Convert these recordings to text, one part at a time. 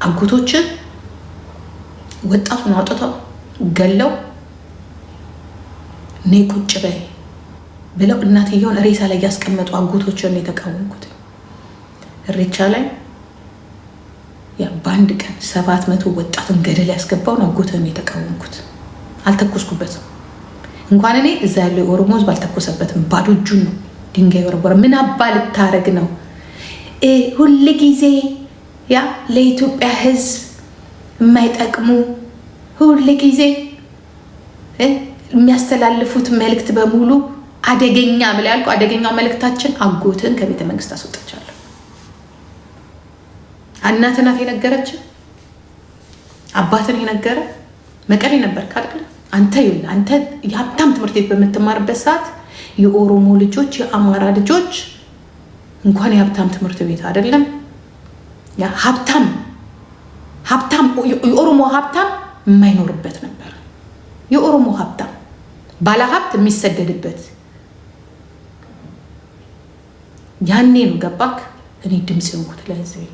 አጎቶች ወጣቱን አውጥተው ገለው ነይ ቁጭ በይ ብለው እናትየውን ሬሳ ላይ ያስቀመጡ አጎቶችን ነው የተቃወምኩት። ሬቻ ላይ ያ ባንድ ቀን 700 ወጣትን ገደል ያስገባውን አጎትን ነው የተቃወምኩት። አልተኮስኩበትም። እንኳን እኔ እዛ ያለው የኦሮሞ ህዝብ አልተኮሰበትም። ባዶ እጁን ነው ድንጋይ ወረወረ። ምን አባ ልታረግ ነው? ሁል ጊዜ ያ ለኢትዮጵያ ህዝብ የማይጠቅሙ ሁል ጊዜ የሚያስተላልፉት መልእክት በሙሉ አደገኛ ብላ ያልኩ አደገኛው መልእክታችን አጎትን ከቤተ መንግስት አስወጣቻለሁ። እናት ናት የነገረች፣ አባትን የነገረ መቀሌ ነበር ካደለ አንተ የሀብታም ትምህርት ቤት በምትማርበት ሰዓት የኦሮሞ ልጆች የአማራ ልጆች እንኳን የሀብታም ትምህርት ቤት አይደለም ሀብታም የኦሮሞ ሀብታም የማይኖርበት ነበር። የኦሮሞ ሀብታም ባለሀብት የሚሰደድበት ያኔ ነው። ገባክ? እኔ ድምፅ የሆንኩት ለህዝቤ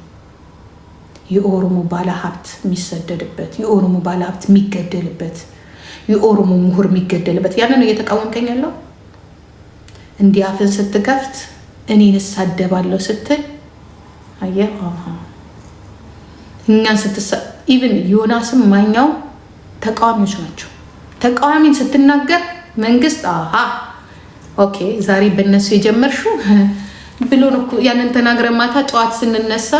የኦሮሞ ባለሀብት የሚሰደድበት፣ የኦሮሞ ባለሀብት የሚገደልበት፣ የኦሮሞ ምሁር የሚገደልበት ያንን ነው እየተቃወምከኝ ያለው። እንዲህ አፍን ስትከፍት እኔን እሳደባለሁ ስትል አየህ። እኛን ኢቭን ዮናስም ማኛው ተቃዋሚዎች ናቸው። ተቃዋሚን ስትናገር መንግስት ኦኬ ዛሬ በእነሱ የጀመርሽው ብሎ ነው ያንን ተናግረ ማታ ጠዋት ስንነሳ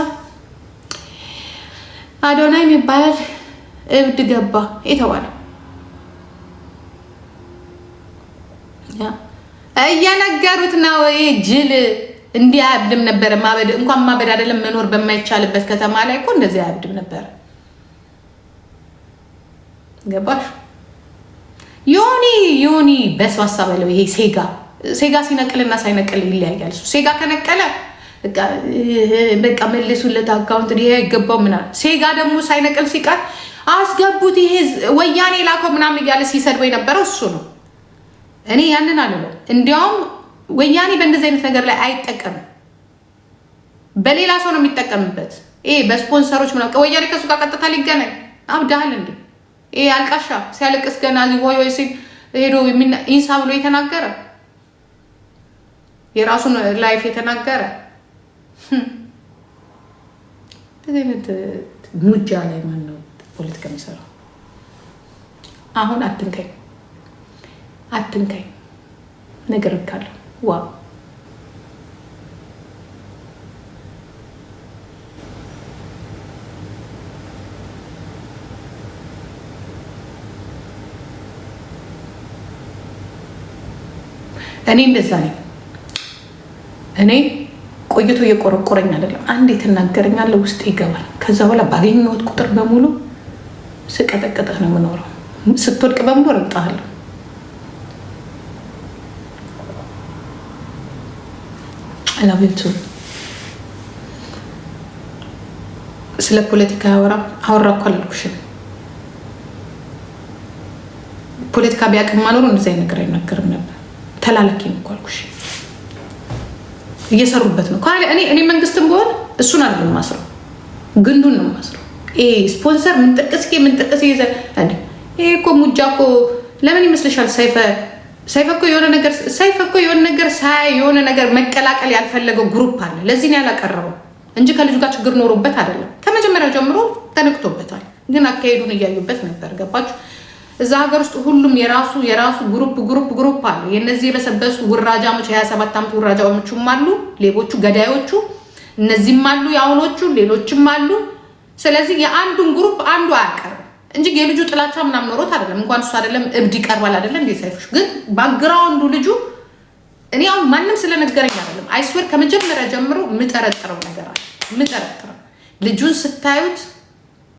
አዶናይ የሚባል እብድ ገባ የተባለው እየነገሩት ነው። ጅል እንዲህ አያብድም ነበር። ማበድ እንኳን ማበድ አይደለም መኖር በማይቻልበት ከተማ ላይ እኮ እንደዚህ አያብድም ነበር። ገባሽ? ዮኒ በስዋሳ በለው። ይሄ ሴጋ ሲነቅልና ሳይነቅል ይለያያል። እሱ ሴጋ ከነቀለ በቃ መልሱለት አካውንት ይሄ አይገባው ምናምን። ሴጋ ደግሞ ሳይነቅል ሲቀር አስገቡት ይሄ ወያኔ ላከው ምናምን እያለ ሲሰድበው የነበረው እሱ ነው። እኔ ያንን አልለው። እንዲያውም ወያኔ በእንደዚህ አይነት ነገር ላይ አይጠቀምም። በሌላ ሰው ነው የሚጠቀምበት። ይሄ በስፖንሰሮች ምናምን ወያኔ ከሱ ጋር ቀጥታ ሊገናኝ አብዳሃል እንዴ? ይሄ አልቃሻ ሲያለቅስ ገና ሆይ ሲል ሄዶ ኢንሳ ብሎ የተናገረ የራሱን ላይፍ የተናገረ በዚህ አይነት ሙጃ ላይ ማን ነው ፖለቲካ የሚሰራው? አሁን አትንካኝ ነገር ካለ ዋ እኔ እንደዛ ነኝ። እኔ ቆይቶ እየቆረቆረኝ አይደለም። አንዴ ትናገረኛለህ ውስጥ ይገባል። ከዛ በኋላ ባገኘሁት ቁጥር በሙሉ ስቀጠቅጥህ ነው የምኖረው። ስትወድቅ በሙሉ ረግጠሃለሁ። አላቤቱ ስለ ፖለቲካ አወራ እኮ አላልኩሽም። ፖለቲካ ቢያቅማ ኖሮ እንደዚህ አይነት ነገር አይናገርም ነበር። ተላላኪ ነው እኮ አልኩሽ። እየሰሩበት ነው። እኔ መንግስትም ቢሆን እሱን አይደለም ማስረው፣ ግንዱን ነው ማስረው። ስፖንሰር ምን ጥቅስ ይዘ ይሄ እኮ ሙጃ እኮ ለምን ይመስልሻል? ሰይፈ እኮ የሆነ ነገር ሳይ የሆነ ነገር መቀላቀል ያልፈለገው ግሩፕ አለ። ለዚህ ነው ያላቀረበው እንጂ ከልጁ ጋር ችግር ኖሮበት አይደለም። ከመጀመሪያው ጀምሮ ተነክቶበታል። ግን አካሄዱን እያዩበት ነበር። ገባችሁ? እዛ ሀገር ውስጥ ሁሉም የራሱ ግሩፕ አለ። የነዚህ የበሰበሱ ውራጃሞች 27 ዓመት ውራጃሞችም አሉ፣ ሌቦቹ ገዳዮቹ እነዚህም አሉ፣ የአሁኖቹ ሌሎችም አሉ። ስለዚህ የአንዱን ግሩፕ አንዱ አያቀርም እንጂ የልጁ ጥላቻ ምናምን ኖሮት አይደለም። እንኳን እሱ አይደለም እብድ ይቀርባል አይደለም እንዴ ሳይፎሽ። ግን ባክግራውንዱ ልጁ እኔ አሁን ማንም ስለነገረኝ አይደለም። አይስወር ከመጀመሪያ ጀምሮ የምጠረጥረው ነገር አለ። ልጁን ስታዩት